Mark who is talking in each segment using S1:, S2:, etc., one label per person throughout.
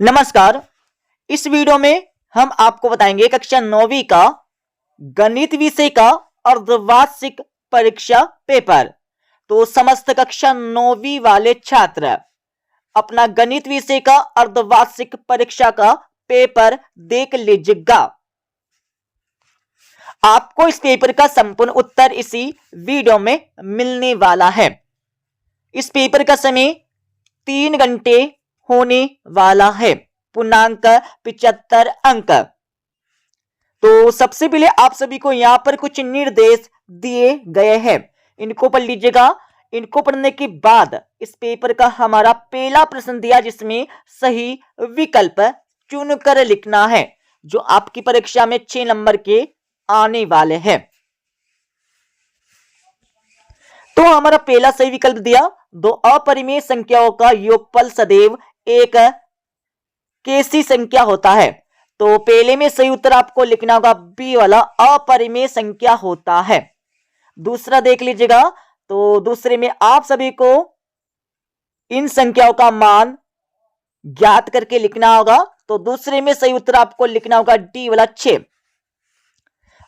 S1: नमस्कार। इस वीडियो में हम आपको बताएंगे कक्षा 9वीं का गणित विषय का अर्धवार्षिक परीक्षा पेपर। तो समस्त कक्षा 9वीं वाले छात्र अपना गणित विषय का अर्धवार्षिक परीक्षा का पेपर देख लीजिएगा। आपको इस पेपर का संपूर्ण उत्तर इसी वीडियो में मिलने वाला है। इस पेपर का समय 3 घंटे होने वाला है, पूर्णांक 75 अंक। तो सबसे पहले आप सभी को यहाँ पर कुछ निर्देश दिए गए हैं, इनको पढ़ लीजिएगा। इनको पढ़ने के बाद इस पेपर का हमारा पहला प्रश्न दिया जिसमें सही विकल्प चुनकर लिखना है, जो आपकी परीक्षा में 6 नंबर के आने वाले हैं। तो हमारा पहला सही विकल्प दिया, दो अपरिमेय संख्याओं का योगफल सदैव एक कैसी संख्या होता है। तो पहले में सही उत्तर आपको लिखना होगा बी वाला, अपरिमेय संख्या होता है। दूसरा देख लीजिएगा, तो दूसरे में आप सभी को इन संख्याओं का मान ज्ञात करके लिखना होगा। तो दूसरे में सही उत्तर आपको लिखना होगा डी वाला 6।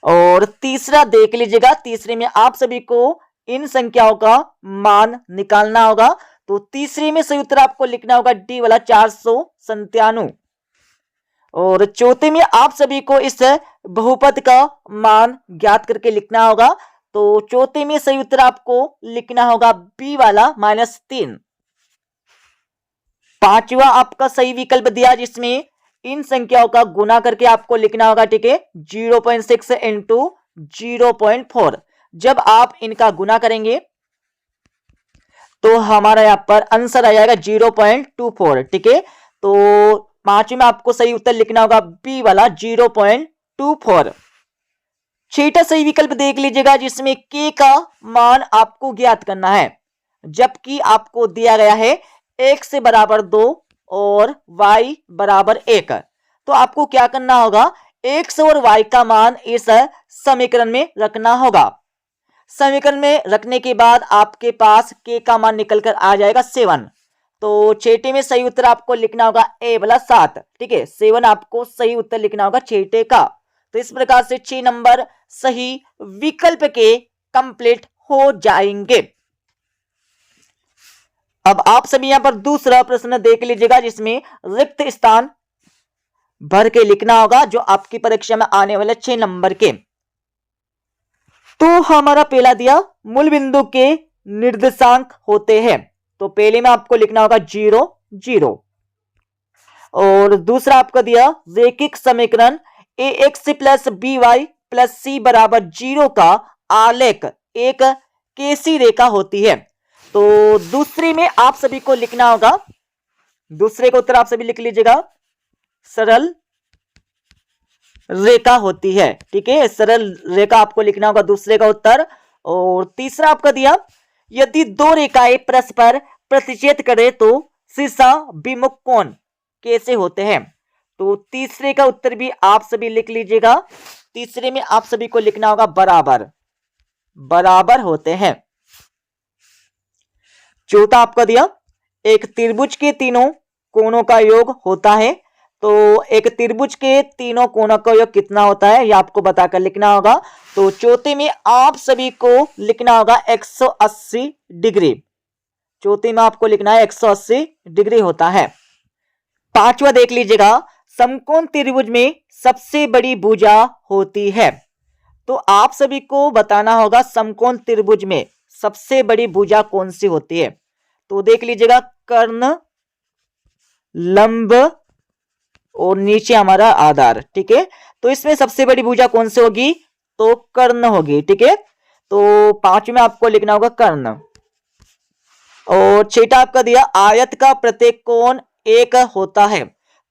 S1: और तीसरा देख लीजिएगा, तीसरे में आप सभी को इन संख्याओं का मान निकालना होगा। तो तीसरे में सही उत्तर आपको लिखना होगा डी वाला 497। और चौथे में आप सभी को इस बहुपद का मान ज्ञात करके लिखना होगा। तो चौथे में सही उत्तर आपको लिखना होगा बी वाला -3। पांचवा आपका सही विकल्प दिया जिसमें इन संख्याओं का गुना करके आपको लिखना होगा, ठीक है, 0.6 इंटू 0.4। जब आप इनका गुना करेंगे तो हमारा यहां पर आंसर आ जाएगा 0.24, ठीक है। तो पांचवें में आपको सही उत्तर लिखना होगा बी वाला 0.24। छठा सही विकल्प देख लीजिएगा जिसमें के का मान आपको ज्ञात करना है, जबकि आपको दिया गया है x बराबर 2 और y बराबर 1। तो आपको क्या करना होगा, x और y का मान इस समीकरण में रखना होगा। समीकरण में रखने के बाद आपके पास k का मान निकलकर आ जाएगा 7। तो छठे में सही उत्तर आपको लिखना होगा ए वाला 7, ठीक है। 7 आपको सही उत्तर लिखना होगा छठे का। तो इस प्रकार से 6 नंबर सही विकल्प के कंप्लीट हो जाएंगे। अब आप सभी यहां पर दूसरा प्रश्न देख लीजिएगा जिसमें रिक्त स्थान भर के लिखना होगा, जो आपकी परीक्षा में आने वाले 6 नंबर के। तो हमारा पहला दिया मूल बिंदु के निर्देशांक होते हैं। तो पहले में आपको लिखना होगा 0 0। और दूसरा आपका दिया रैखिक समीकरण ax plus by plus c बराबर 0 का आलेख एक कैसी रेखा होती है। तो दूसरे में आप सभी को लिखना होगा, दूसरे का उत्तर आप सभी लिख लीजिएगा, सरल रेखा होती है, ठीक है। सरल रेखा आपको लिखना होगा दूसरे का उत्तर। और तीसरा आपका दिया यदि दो रेखाएं परस्पर प्रतिच्छेद करें तो शीर्षा विमुख कोण कैसे होते हैं। तो तीसरे का उत्तर भी आप सभी लिख लीजिएगा। तीसरे में आप सभी को लिखना होगा बराबर, बराबर होते हैं। चौथा आपका दिया एक त्रिभुज के तीनों कोणों का योग होता है। तो एक त्रिभुज के तीनों कोणों का योग कितना होता है यह आपको बताकर लिखना होगा। तो चौथे में आप सभी को लिखना होगा 180 डिग्री। चौथे में आपको लिखना है 180 डिग्री होता है। पांचवा देख लीजिएगा, समकोण त्रिभुज में सबसे बड़ी भुजा होती है। तो आप सभी को बताना होगा समकोण त्रिभुज में सबसे बड़ी भुजा कौन सी होती है। तो देख लीजिएगा, कर्ण, लंब और नीचे हमारा आधार, ठीक है। तो इसमें सबसे बड़ी भुजा कौन सी होगी, तो कर्ण होगी, ठीक है। तो पांचवें में आपको लिखना होगा कर्ण। और छठा आपका दिया आयत का प्रत्येक कोण एक होता है।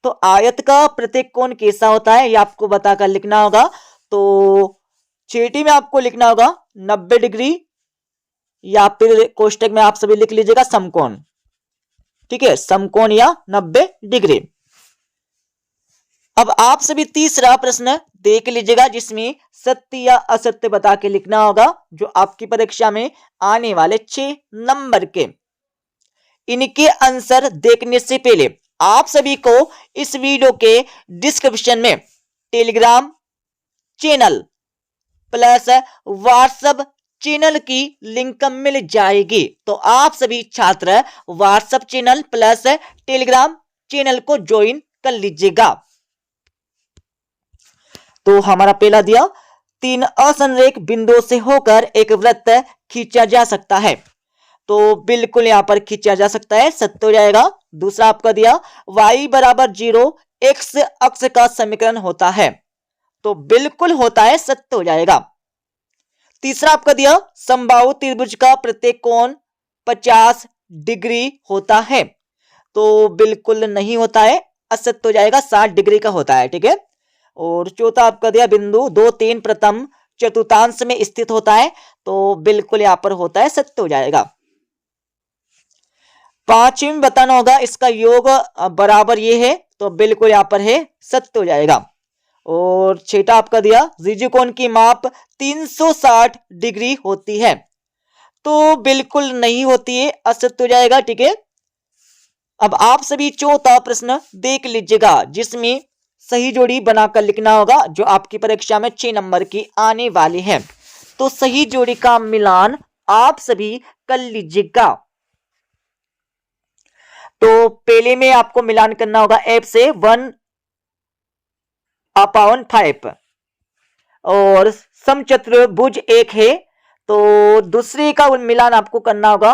S1: तो आयत का प्रत्येक कोण कैसा होता है यह आपको बताकर लिखना होगा। तो छठी में आपको लिखना होगा 90 डिग्री, या फिर कोष्टक में आप सभी लिख लीजिएगा समकोण, ठीक है, समकोण या 90 डिग्री। अब आप सभी तीसरा प्रश्न देख लीजिएगा जिसमें सत्य या असत्य बता के लिखना होगा, जो आपकी परीक्षा में आने वाले 6 नंबर के। इनके आंसर देखने से पहले आप सभी को इस वीडियो के डिस्क्रिप्शन में Telegram channel plus WhatsApp channel की लिंक मिल जाएगी। तो आप सभी छात्र WhatsApp channel plus Telegram channel को ज्वाइन कर लीजिएगा। तो हमारा पहला दिया, 3 असंरेख बिंदुओं से होकर एक वृत्त खींचा जा सकता है। तो बिल्कुल यहां पर खींचा जा सकता है, सत्य हो जाएगा। दूसरा आपका दिया, y बराबर 0 x अक्ष का समीकरण होता है। तो बिल्कुल होता है, सत्य हो जाएगा। तीसरा आपका दिया, समबाहु त्रिभुज का प्रत्येक कोण 50 डिग्री होता है। तो बिल्कुल नहीं होता है, असत्य हो जाएगा, 60 डिग्री का होता है। ठीक है। और चौथा आपका दिया, बिंदु 2, 3 प्रथम चतुर्थांश में स्थित होता है। तो बिल्कुल यहां पर होता है, सत्य हो जाएगा। पांचवी बताना होगा, इसका योग बराबर ये है। तो बिल्कुल यहां पर है, सत्य हो जाएगा। और छठा आपका दिया, त्रिकोण की माप 360 डिग्री होती है। तो बिल्कुल नहीं होती है, असत्य हो जाएगा। ठीक है। अब आप सभी चौथा प्रश्न देख लीजिएगा, जिसमें सही जोड़ी बनाकर लिखना होगा, जो आपकी परीक्षा में 6 नंबर की आने वाली है। तो सही जोड़ी का मिलान आप सभी कर लीजिएगा। तो पहले में आपको मिलान करना होगा f से 1/5 और समचतुर्भुज 1 है। तो दूसरे का मिलान आपको करना होगा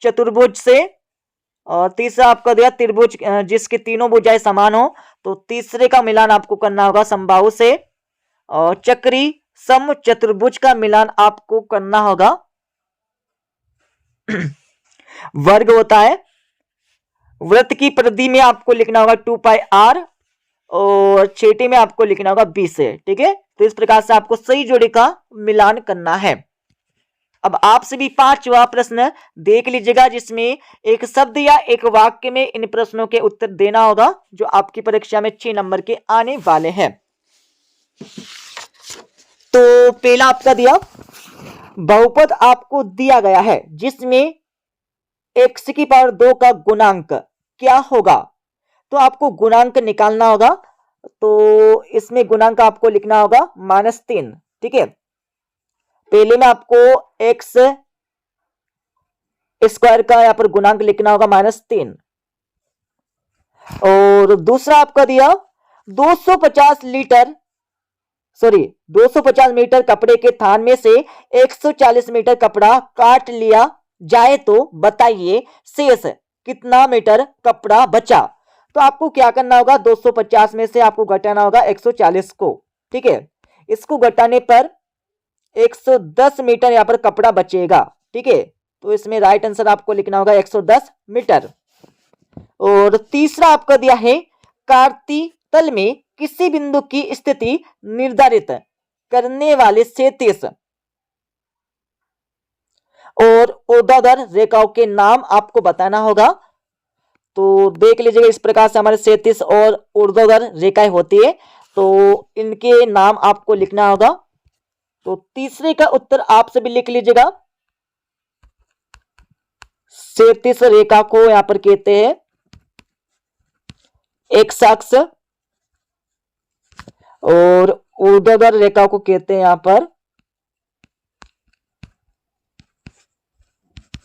S1: चतुर्भुज से। और तीसरा आपका दिया त्रिभुज जिसकी तीनों भुजाएं समान हो। तो तीसरे का मिलान आपको करना होगा समबाहु से। और चक्री सम चतुर्भुज का मिलान आपको करना होगा वर्ग होता है। वृत्त की परिधि में आपको लिखना होगा 2πr और छेटी में आपको लिखना होगा 20 है। ठीक है। तो इस प्रकार से आपको सही जोड़ी का मिलान करना है। अब आप सभी पांचवा प्रश्न देख लीजिएगा, जिसमें एक शब्द या एक वाक्य में इन प्रश्नों के उत्तर देना होगा, जो आपकी परीक्षा में 6 नंबर के आने वाले हैं। तो पहला आपका दिया, बहुपद आपको दिया गया है जिसमें x की पावर 2 का गुणांक क्या होगा। तो आपको गुणांक निकालना होगा। तो इसमें गुणांक आपको लिखना होगा -3। ठीक है। पहले में आपको x स्क्वायर का यहां पर गुणांक लिखना होगा -3। और दूसरा आपका दिया 250 मीटर कपड़े के थान में से 140 मीटर कपड़ा काट लिया जाए तो बताइए शेष कितना मीटर कपड़ा बचा। तो आपको क्या करना होगा, 250 में से आपको घटाना होगा 140 को। ठीक है। इसको घटाने पर 110 मीटर यहां पर कपड़ा बचेगा। ठीक है। तो इसमें राइट आंसर आपको लिखना होगा 110 मीटर। और तीसरा आपका दिया है, कार्ती तल में किसी बिंदु की स्थिति निर्धारित करने वाले क्षैतिज और ऊर्ध्वाधर रेखाओं के नाम आपको बताना होगा। तो देख लीजिएगा, इस प्रकार से हमारे क्षैतिज और ऊर्ध्वाधर रेखाएं होती है। तो इनके नाम आपको लिखना होगा। तो तीसरे का उत्तर आप सभी लिख लीजिएगा। क्षैतिज रेखा को यहां पर कहते हैं एक्स अक्ष और ऊर्ध्वाधर रेखा को कहते हैं यहां पर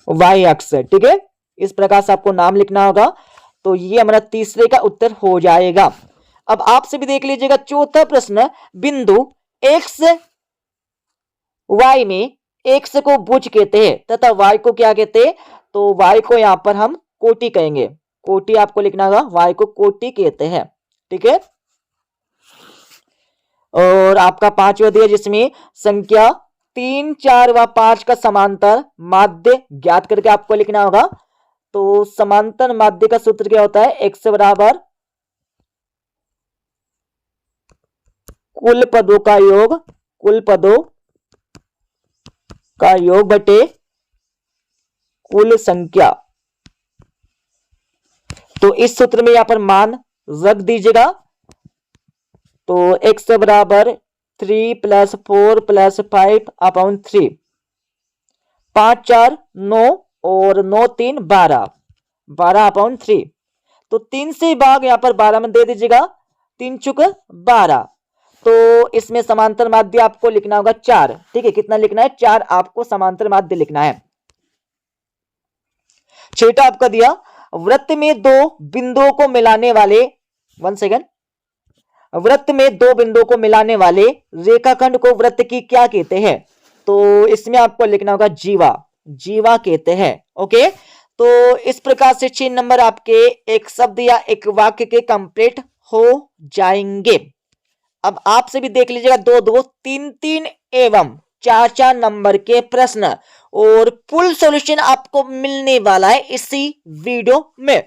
S1: वाई अक्ष। ठीक है। इस प्रकार से आपको नाम लिखना होगा। तो ये हमारा तीसरे का उत्तर हो जाएगा। अब आपसे भी देख लीजिएगा चौथा प्रश्न, बिंदु एक्स वाई में एक्स को भुज कहते हैं तथा वाई को क्या कहते हैं। तो वाई को यहां पर हम कोटि कहेंगे। कोटि आपको लिखना होगा, वाई को कोटि कहते हैं। ठीक है। और आपका पांचवा दिया, जिसमें संख्या 3, 4 व 5 का समांतर माध्य ज्ञात करके आपको लिखना होगा। तो समांतर माध्य का सूत्र क्या होता है, x बराबर कुल पदों का योग बटे कुल संख्या। तो इस सूत्र में यहां पर मान रख दीजिएगा। तो x बराबर 3 + 4 + 5/3, 5 4 9 और 9 3 12/3। तो 3 से भाग यहाँ पर 12 में दे दीजिएगा, 3 चुक 12। तो इसमें समांतर माध्य आपको लिखना होगा 4। ठीक है, कितना लिखना है? 4 आपको समांतर माध्य लिखना है। छठा आपका दिया, वृत्त में दो बिंदुओं को मिलाने वाले, 1 सेकेंड, वृत्त में दो बिंदुओं को मिलाने वाले रेखाखंड को वृत्त की क्या कहते हैं? तो इसमें आपको लिखना होगा जीवा, जीवा कहते हैं। ओके, तो इस प्रकार से 6 नंबर आपके एक शब्द या एक वाक्य के कंप्लीट हो जाएंगे। अब आपसे भी देख लीजिएगा 2-2, 3-3 एवं 4-4 नंबर के प्रश्न और फुल सॉल्यूशन आपको मिलने वाला है इसी वीडियो में।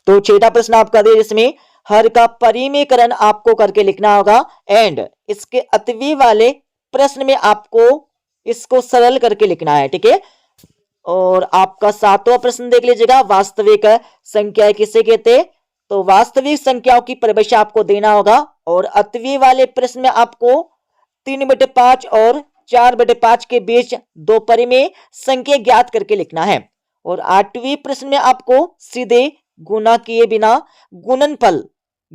S1: तो छठा प्रश्न आपका दे, जिसमें हर का परिमेयकरण आपको करके लिखना होगा एंड इसके अतवी वाले प्रश्न में आपको इसको सरल करके लिखना है। ठीक है, और आपका 7वां प्रश्न देख लीजिएगा, वास्तविक संख्या किसे कहते हैं? तो वास्तविक संख्याओं की परिभाषा आपको देना होगा और अतवी वाले प्रश्न में आपको 3/5 और 4/5 के बीच दो परिमेय संख्या ज्ञात करके लिखना है। और 8वें प्रश्न में आपको सीधे गुणा किए बिना गुणनफल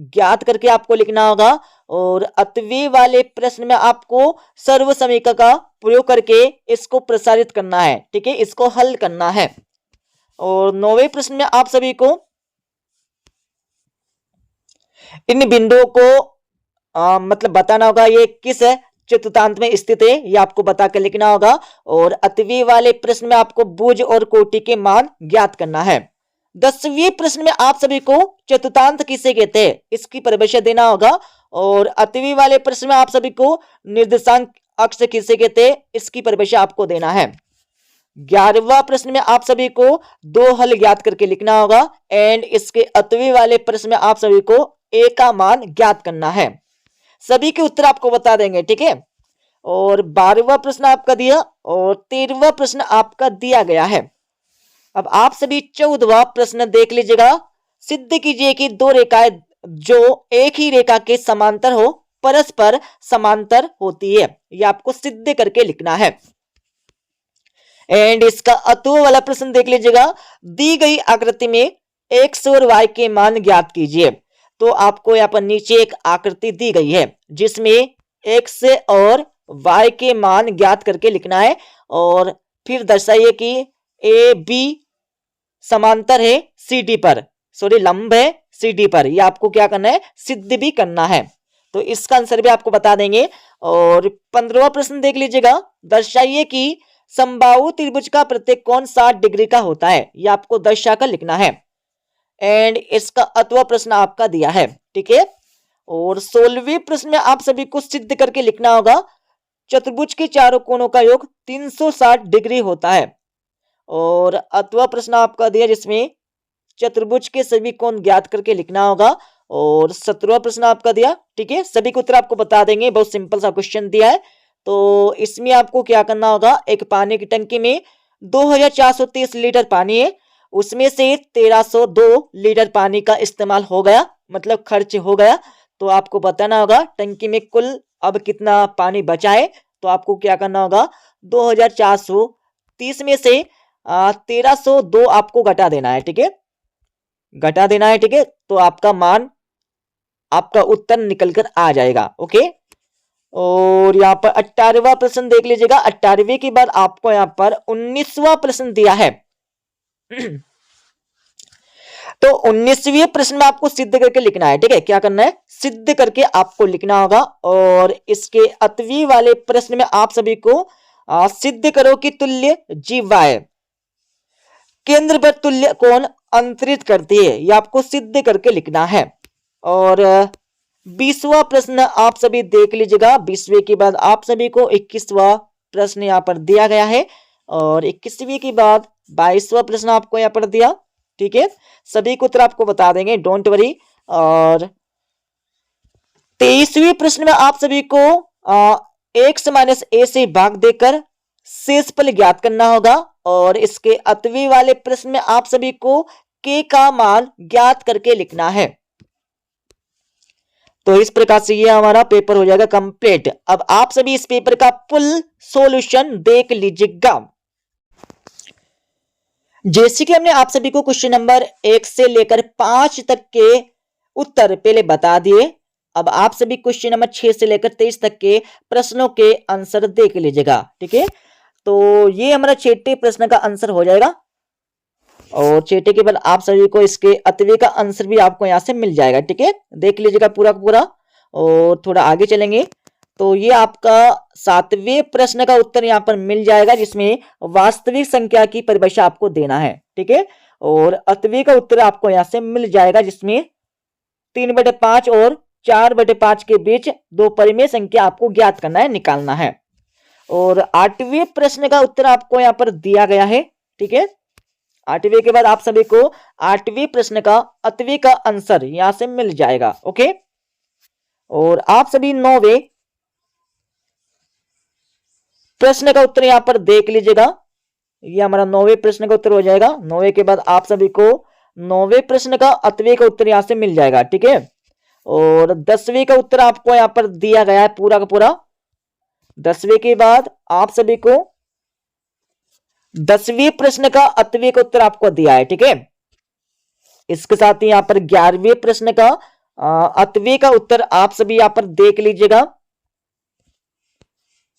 S1: ज्ञात करके आपको लिखना होगा और अतवी वाले प्रश्न में आपको सर्व समीकरण का प्रयोग करके इसको प्रसारित करना है। ठीक है, इसको हल करना है। और 9वें प्रश्न में आप सभी को इन बिंदुओं को मतलब बताना होगा ये किस चतुर्थांश में स्थित है, ये आपको बताकर लिखना होगा। और अतवी वाले प्रश्न में आपको भुज और कोटि के मान ज्ञात करना है। 10वें प्रश्न में आप सभी को चतुर्थांश किसे कहते हैं, इसकी परिभाषा देना होगा। और अतवी वाले प्रश्न में आप सभी को निर्देशांक अक्ष किसे कहते हैं, इसकी परिभाषा आपको देना है। 11वां प्रश्न में आप सभी को दो हल ज्ञात करके लिखना होगा एंड इसके अतवी वाले प्रश्न में आप सभी को ए का मान ज्ञात करना है। सभी के उत्तर आपको बता देंगे। ठीक है, और 12वां प्रश्न आपका दिया और 13वां प्रश्न आपका दिया गया है। अब आप सभी 14वां प्रश्न देख लीजिएगा, सिद्ध कीजिए कि दो रेखाएं जो एक ही रेखा के समांतर हो परस्पर समांतर होती है, यह आपको सिद्ध करके लिखना है। एंड इसका अतुव वाला प्रश्न देख लीजिएगा, दी गई आकृति में x और y के मान ज्ञात कीजिए। तो आपको यहाँ पर नीचे एक आकृति दी गई है जिसमें x और y के मान ज्ञात करके लिखना है और फिर दर्शाइए कि ए बी समांतर है CD पर, सॉरी लंब है CD पर, यह आपको क्या करना है? सिद्ध भी करना है। तो इसका आंसर भी आपको बता देंगे। और 15वां प्रश्न देख लीजिएगा, दर्शाइए कि समबाहु त्रिभुज का प्रत्येक कोण 60 डिग्री का होता है, यह आपको दर्शाकर लिखना है। एंड इसका अतवा प्रश्न आपका दिया है। ठीक है, और 16वें प्रश्न में आप सभी को सिद्ध करके लिखना होगा, चतुर्भुज के चारों कोणों का योग 360 डिग्री होता है। और अतवा प्रश्न आपका दिया जिसमें चतुर्भुज के सभी कोण ज्ञात करके लिखना होगा। और 17वां प्रश्न आपका दिया। ठीक है, सभी के उत्तर आपको बता देंगे, बहुत सिंपल सा क्वेश्चन दिया है। तो इसमें आपको क्या करना होगा, एक पानी की टंकी में 2430 लीटर पानी है, उसमें से 1302 लीटर पानी का इस्तेमाल हो गया, मतलब खर्च हो गया। तो आपको बताना होगा टंकी में कुल अब कितना पानी बचा है। तो आपको क्या करना होगा, 2430 में से 1302 आपको घटा देना है। ठीक है, घटा देना है। ठीक है, तो आपका मान, आपका उत्तर निकल कर आ जाएगा। ओके, और यहाँ पर 18वां प्रश्न देख लीजिएगा। 18वें के बाद आपको यहाँ पर 19वां प्रश्न दिया है। तो 19वें प्रश्न में आपको सिद्ध करके लिखना है। ठीक है, क्या करना है? सिद्ध करके आपको लिखना होगा। और इसके अतवी वाले प्रश्न में आप सभी को सिद्ध करो कि तुल्य जीवाएं केंद्र पर तुल्य कोण अंतरित करती है, यह आपको सिद्ध करके लिखना है। और 20वां प्रश्न आप सभी देख लीजिएगा। 20वें के बाद आप सभी को 21वां प्रश्न यहाँ पर दिया गया है और 21वें के बाद 22वां प्रश्न आपको यहाँ पर दिया। ठीक है, सभी को उत्तर आपको बता देंगे, डोंट वरी। और 23वें प्रश्न में आप सभी को x माइनस ए से भाग देकर शेष फल ज्ञात करना होगा। और इसके अतवी वाले प्रश्न में आप सभी को k का मान ज्ञात करके लिखना है। तो इस प्रकार से ये हमारा पेपर हो जाएगा कंप्लीट। अब आप सभी इस पेपर का फुल सॉल्यूशन देख लीजिएगा। जैसे कि हमने आप सभी को क्वेश्चन नंबर 1 से लेकर 5 तक के उत्तर पहले बता दिए, अब आप सभी क्वेश्चन नंबर 6 से लेकर 23 तक के प्रश्नों के आंसर देख लीजिएगा। ठीक है, तो ये हमारा छठे प्रश्न का आंसर हो जाएगा और छठे के बाद आप सभी को इसके अतवे का आंसर भी आपको यहां से मिल जाएगा। ठीक है, देख लीजिएगा पूरा पूरा और थोड़ा आगे चलेंगे तो ये आपका 7वें प्रश्न का उत्तर यहाँ पर मिल जाएगा, जिसमें वास्तविक संख्या की परिभाषा आपको देना है। ठीक है, और अतवे का उत्तर आपको यहां से मिल जाएगा, जिसमें 3/5 और 4/5 के बीच दो परिमेय संख्या आपको ज्ञात करना है, निकालना है। और 8वें प्रश्न का उत्तर आपको यहाँ पर दिया गया है। ठीक है, 8वें के बाद आप सभी को 8वें प्रश्न का अतवे का आंसर यहां से मिल जाएगा। ओके, और आप सभी 9वें प्रश्न का उत्तर यहां पर देख लीजिएगा, ये हमारा 9वें प्रश्न का उत्तर हो जाएगा। 9वें के बाद आप सभी को 9वें प्रश्न का अतवे का उत्तर यहां से मिल जाएगा। ठीक है, और 10वें का उत्तर आपको यहां पर दिया गया है पूरा का पूरा। 10वें के बाद आप सभी को 10वें प्रश्न का अतवे का उत्तर आपको दिया है। ठीक है, इसके साथ ही यहां पर 11वें प्रश्न का अतवे का उत्तर आप सभी यहां पर देख लीजिएगा।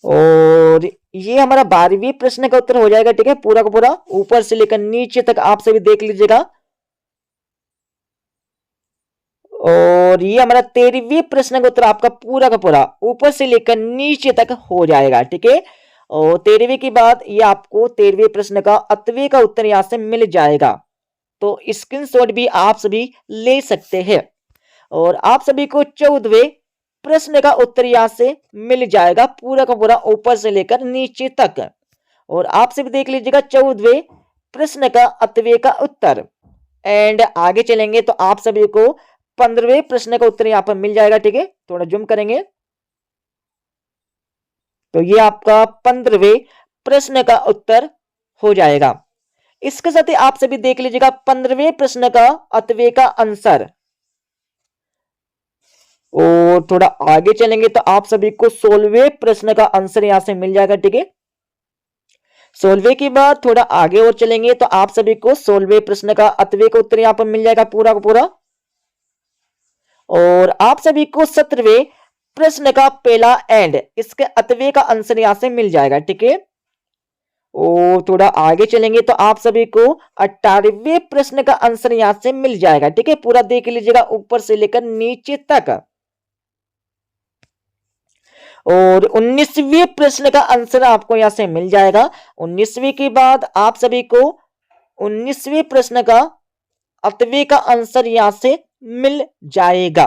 S1: और ये हमारा 12वें प्रश्न का उत्तर हो जाएगा। ठीक है, पूरा का पूरा ऊपर से लेकर नीचे तक आप सभी देख लीजिएगा। और ये हमारा 13वें प्रश्न का उत्तर आपका पूरा का पूरा ऊपर से लेकर नीचे तक हो जाएगा। ठीक है, और 13वें के बाद ये आपको 13वें प्रश्न का अतवे का उत्तर यहां से मिल जाएगा, तो स्क्रीनशॉट भी आप सभी ले सकते हैं। और आप सभी को 14वें प्रश्न का उत्तर यहां से मिल जाएगा, पूरा का पूरा ऊपर से लेकर नीचे तक। और आप सभी देख लीजिएगा 14वें प्रश्न का अतवे का उत्तर। एंड आगे चलेंगे तो आप सभी को 15वें प्रश्न का उत्तर यहां पर मिल जाएगा। ठीक है, थोड़ा जूम करेंगे तो ये आपका 15वें प्रश्न का उत्तर हो जाएगा। इसके साथ ही आप सभी देख लीजिएगा 15वें प्रश्न का अतवे का आंसर। और थोड़ा आगे चलेंगे तो आप सभी को 16वें प्रश्न का आंसर यहां से मिल जाएगा। ठीक है, 16वें के बाद थोड़ा आगे और चलेंगे तो आप सभी को 16वें प्रश्न का अतवे का उत्तर यहां पर मिल जाएगा पूरा का पूरा। और आप सभी को 17वें प्रश्न का पहला एंड इसके अतवे का आंसर यहां से मिल जाएगा। ठीक है, और थोड़ा आगे चलेंगे तो आप सभी को 18वें प्रश्न का आंसर यहां से मिल जाएगा। ठीक है, पूरा देख लीजिएगा ऊपर से लेकर नीचे तक। और 19वें प्रश्न का आंसर आपको यहां से मिल जाएगा। 19वें के बाद आप सभी को 19वें प्रश्न का अतवे का आंसर यहां से मिल जाएगा।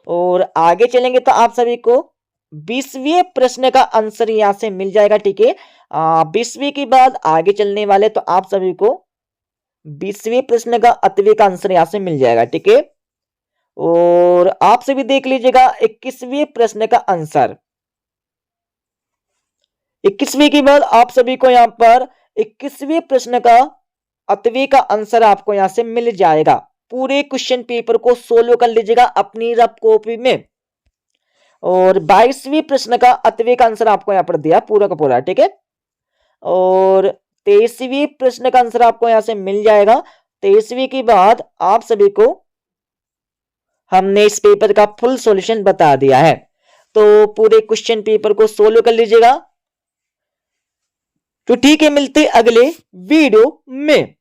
S1: और आगे चलेंगे तो आप सभी को 20वें प्रश्न का आंसर यहां से मिल जाएगा। ठीक है, 20वें के बाद आगे चलने वाले तो आप सभी को 20वें प्रश्न का अतवे का आंसर यहां से मिल जाएगा। ठीक है, और आप सभी देख लीजिएगा 21वें प्रश्न का आंसर। 21वें के बाद आप सभी को यहां पर 21वें प्रश्न का अतवे का आंसर आपको यहां से मिल जाएगा। पूरे क्वेश्चन पेपर को सोल्व कर लीजिएगा अपनी रफ कॉपी में। और 22वें प्रश्न का अतवे का आंसर आपको यहां पर दिया पूरा का पूरा। ठीक है, और 23वें प्रश्न का आंसर आपको यहां से मिल जाएगा। 23वें के बाद आप सभी को हमने इस पेपर का फुल सॉल्यूशन बता दिया है, तो पूरे क्वेश्चन पेपर को सोल्व कर लीजिएगा। तो ठीक है, मिलते अगले वीडियो में।